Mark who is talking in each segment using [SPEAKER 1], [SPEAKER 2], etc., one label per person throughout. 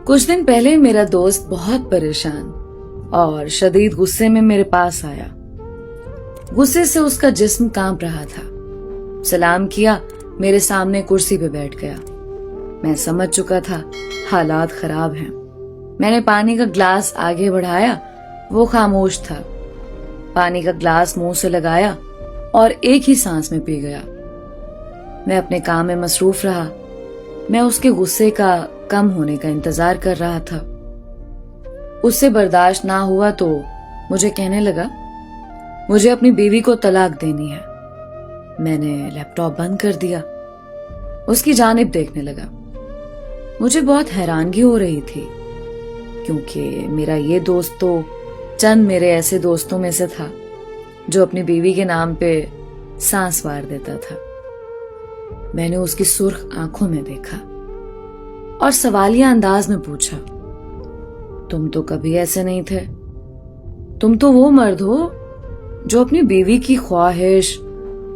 [SPEAKER 1] कुछ दिन पहले मेरा दोस्त बहुत परेशान और शदीद गुस्से में मेरे पास आया। गुस्से से उसका जिस्म कांप रहा था। सलाम किया, मेरे सामने कुर्सी पे बैठ गया। मैं समझ चुका था हालात खराब हैं। मैंने पानी का ग्लास आगे बढ़ाया, वो खामोश था। पानी का ग्लास मुंह से लगाया और एक ही सांस में पी गया। मैं अपने काम में मसरूफ रहा। मैं उसके गुस्से का कम होने का इंतजार कर रहा था। उससे बर्दाश्त ना हुआ तो मुझे कहने लगा, मुझे अपनी बीवी को तलाक देनी है। मैंने लैपटॉप बंद कर दिया, उसकी जानिब देखने लगा। मुझे बहुत हैरानगी हो रही थी क्योंकि मेरा ये दोस्त तो चंद मेरे ऐसे दोस्तों में से था जो अपनी बीवी के नाम पे सांस वार देता था। मैंने उसकी सुर्ख आंखों में देखा और सवालिया अंदाज में पूछा, तुम तो कभी ऐसे नहीं थे। तुम तो वो मर्द हो जो अपनी बीवी की ख्वाहिश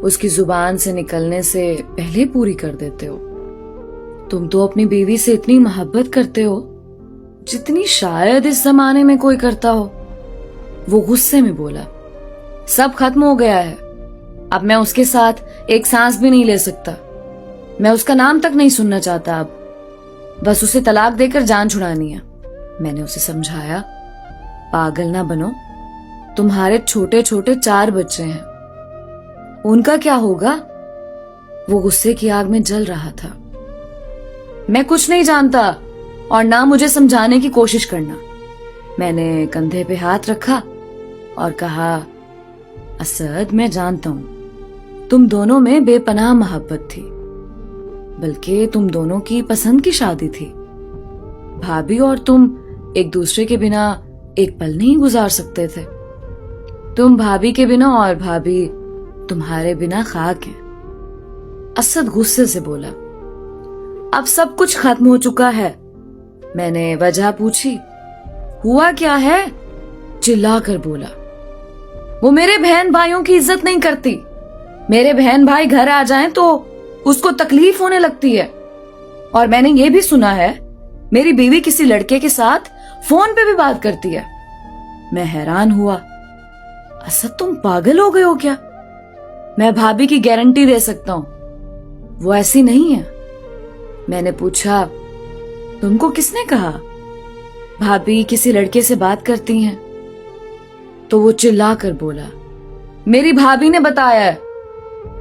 [SPEAKER 1] उसकी जुबान से निकलने से पहले पूरी कर देते हो। तुम तो अपनी बीवी से इतनी मोहब्बत करते हो जितनी शायद इस जमाने में कोई करता हो। वो गुस्से में बोला, सब खत्म हो गया है। अब मैं उसके साथ एक सांस भी नहीं ले सकता। मैं उसका नाम तक नहीं सुनना चाहता। अब बस उसे तलाक देकर जान छुड़ानी है। मैंने उसे समझाया, पागल ना बनो, तुम्हारे छोटे छोटे 4 बच्चे हैं, उनका क्या होगा। वो गुस्से की आग में जल रहा था। मैं कुछ नहीं जानता और ना मुझे समझाने की कोशिश करना। मैंने कंधे पे हाथ रखा और कहा, असद, मैं जानता हूं तुम दोनों में बेपनाह मोहब्बत थी, बल्कि तुम दोनों की पसंद की शादी थी। भाभी और तुम एक दूसरे के बिना एक पल नहीं गुजार सकते थे। तुम भाभी के बिना और भाभी तुम्हारे बिना खाक हैं। असद गुस्से से बोला, अब सब कुछ खत्म हो चुका है। मैंने वजह पूछी, हुआ क्या है? चिल्लाकर बोला, वो मेरे बहन भाइयों की इज्जत नहीं करती। मेरे बहन भाई घर आ जाएं तो उसको तकलीफ होने लगती है। और मैंने ये भी सुना है मेरी बीवी किसी लड़के के साथ फोन पे भी बात करती है। मैं हैरान हुआ, असद तुम पागल हो गए हो क्या? मैं भाभी की गारंटी दे सकता हूं, वो ऐसी नहीं है। मैंने पूछा, तुमको किसने कहा भाभी किसी लड़के से बात करती हैं? तो वो चिल्ला कर बोला, मेरी भाभी ने बताया है।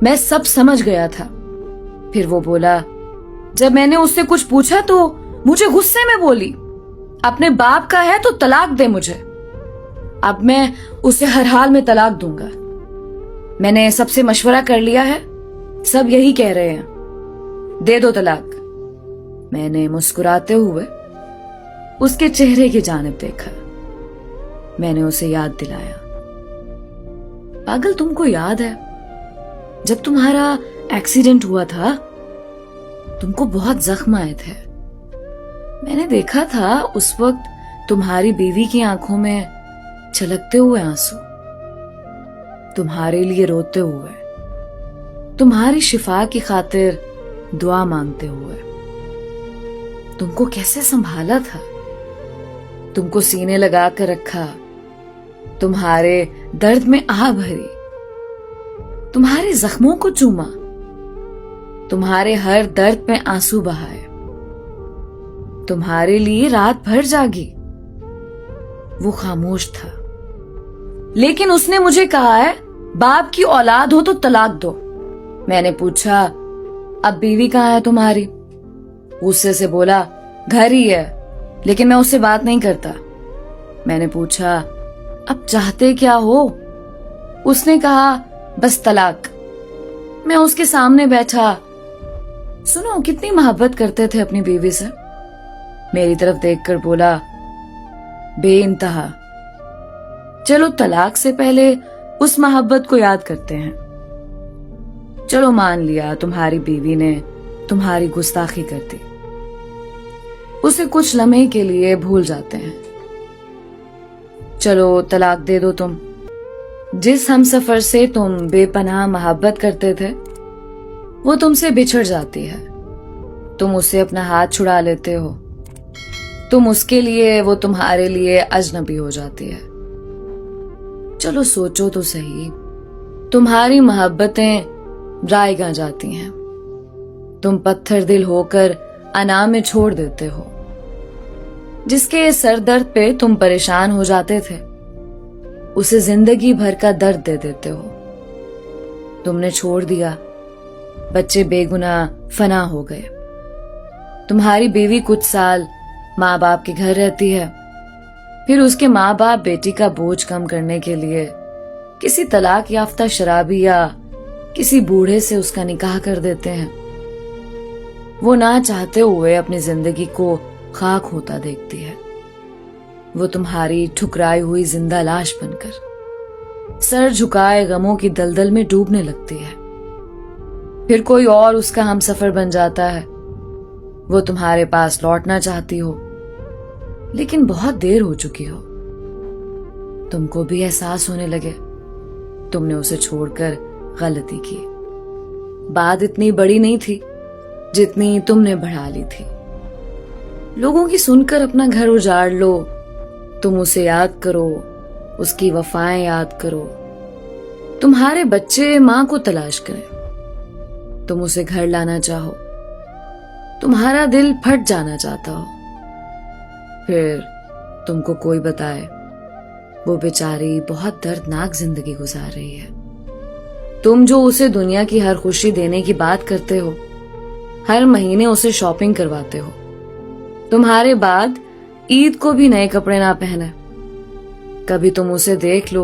[SPEAKER 1] मैं सब समझ गया था। फिर वो बोला, जब मैंने उससे कुछ पूछा तो मुझे गुस्से में बोली, अपने बाप का है तो तलाक दे मुझे। अब मैं उसे हर हाल में तलाक दूंगा। मैंने सबसे मशवरा कर लिया है, सब यही कह रहे हैं, दे दो तलाक। मैंने मुस्कुराते हुए उसके चेहरे की जानिब देखा। मैंने उसे याद दिलाया, पागल, तुमको याद है जब तुम्हारा एक्सीडेंट हुआ था तुमको बहुत जख्म आए थे। मैंने देखा था उस वक्त तुम्हारी बीवी की आंखों में छलकते हुए आंसू, तुम्हारे लिए रोते हुए, तुम्हारी शिफा की खातिर दुआ मांगते हुए। तुमको कैसे संभाला था, तुमको सीने लगा कर रखा, तुम्हारे दर्द में आह भरी, तुम्हारे जख्मों को चूमा, तुम्हारे हर दर्द में आंसू बहाए, तुम्हारे लिए रात भर जागी। वो खामोश था, लेकिन उसने मुझे कहा है, बाप की औलाद हो तो तलाक दो। मैंने पूछा, अब बीवी कहाँ है तुम्हारी? गुस्से से बोला, घर ही है, लेकिन मैं उससे बात नहीं करता। मैंने पूछा, अब चाहते क्या हो? उसने कहा, बस तलाक। मैं उसके सामने बैठा। सुनो, कितनी मोहब्बत करते थे अपनी बीवी से। मेरी तरफ देखकर बोला, बेइंतहा। चलो तलाक से पहले उस मोहब्बत को याद करते हैं। चलो मान लिया तुम्हारी बीवी ने तुम्हारी गुस्ताखी कर दी, उसे कुछ लम्हे के लिए भूल जाते हैं। चलो तलाक दे दो तुम। जिस हमसफर से तुम बेपनाह मोहब्बत करते थे वो तुमसे बिछड़ जाती है, तुम उससे अपना हाथ छुड़ा लेते हो। तुम उसके लिए, वो तुम्हारे लिए अजनबी हो जाती है। चलो सोचो तो सही, तुम्हारी मोहब्बतें रायगा जाती हैं। तुम पत्थर दिल होकर अना में छोड़ देते हो। जिसके सर दर्द पे तुम परेशान हो जाते थे, उसे जिंदगी भर का दर्द दे देते हो। तुमने छोड़ दिया, बच्चे बेगुनाह फना हो गए। तुम्हारी बीवी कुछ साल माँ बाप के घर रहती है, फिर उसके माँ बाप बेटी का बोझ कम करने के लिए किसी तलाक याफ्ता शराबी या किसी बूढ़े से उसका निकाह कर देते हैं। वो ना चाहते हुए अपनी जिंदगी को खाक होता देखती है। वो तुम्हारी ठुकराई हुई जिंदा लाश बनकर सर झुकाए गमों की दलदल में डूबने लगती है। फिर कोई और उसका हमसफर बन जाता है। वो तुम्हारे पास लौटना चाहती हो, लेकिन बहुत देर हो चुकी हो। तुमको भी एहसास होने लगे तुमने उसे छोड़कर गलती की। बात इतनी बड़ी नहीं थी जितनी तुमने बढ़ा ली थी। लोगों की सुनकर अपना घर उजाड़ लो, तुम उसे याद करो, उसकी वफाएं याद करो। तुम्हारे बच्चे मां को तलाश करें, तुम उसे घर लाना चाहो, तुम्हारा दिल फट जाना चाहता हो। फिर तुमको कोई बताए वो बेचारी बहुत दर्दनाक जिंदगी गुजार रही है। तुम जो उसे दुनिया की हर खुशी देने की बात करते हो, हर महीने उसे शॉपिंग करवाते हो, तुम्हारे बाद ईद को भी नए कपड़े ना पहने। कभी तुम उसे देख लो,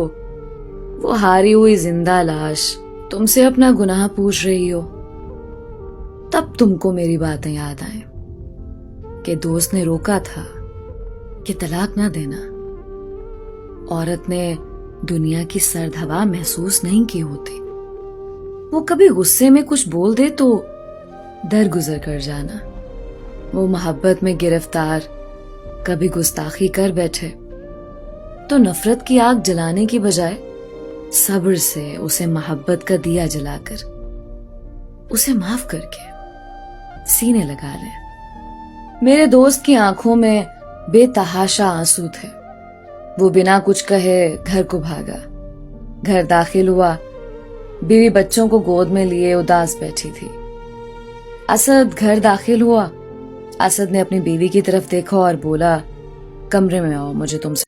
[SPEAKER 1] वो हारी हुई जिंदा लाश तुमसे अपना गुनाह पूछ रही हो। तब तुमको मेरी बातें याद आए कि दोस्त ने रोका था कि तलाक ना देना। औरत ने दुनिया की सर्द हवा महसूस नहीं की होती। वो कभी गुस्से में कुछ बोल दे तो दरगुजर कर जाना। वो मोहब्बत में गिरफ्तार कभी गुस्ताखी कर बैठे तो नफरत की आग जलाने की बजाय सब्र से उसे मोहब्बत का दिया जलाकर उसे माफ करके सीने लगा ले। मेरे दोस्त की आंखों में बेतहाशा आंसू थे। वो बिना कुछ कहे घर को भागा। घर दाखिल हुआ, बीवी बच्चों को गोद में लिए उदास बैठी थी। असद घर दाखिल हुआ। असद ने अपनी बीवी की तरफ देखा और बोला, कमरे में आओ, मुझे तुमसे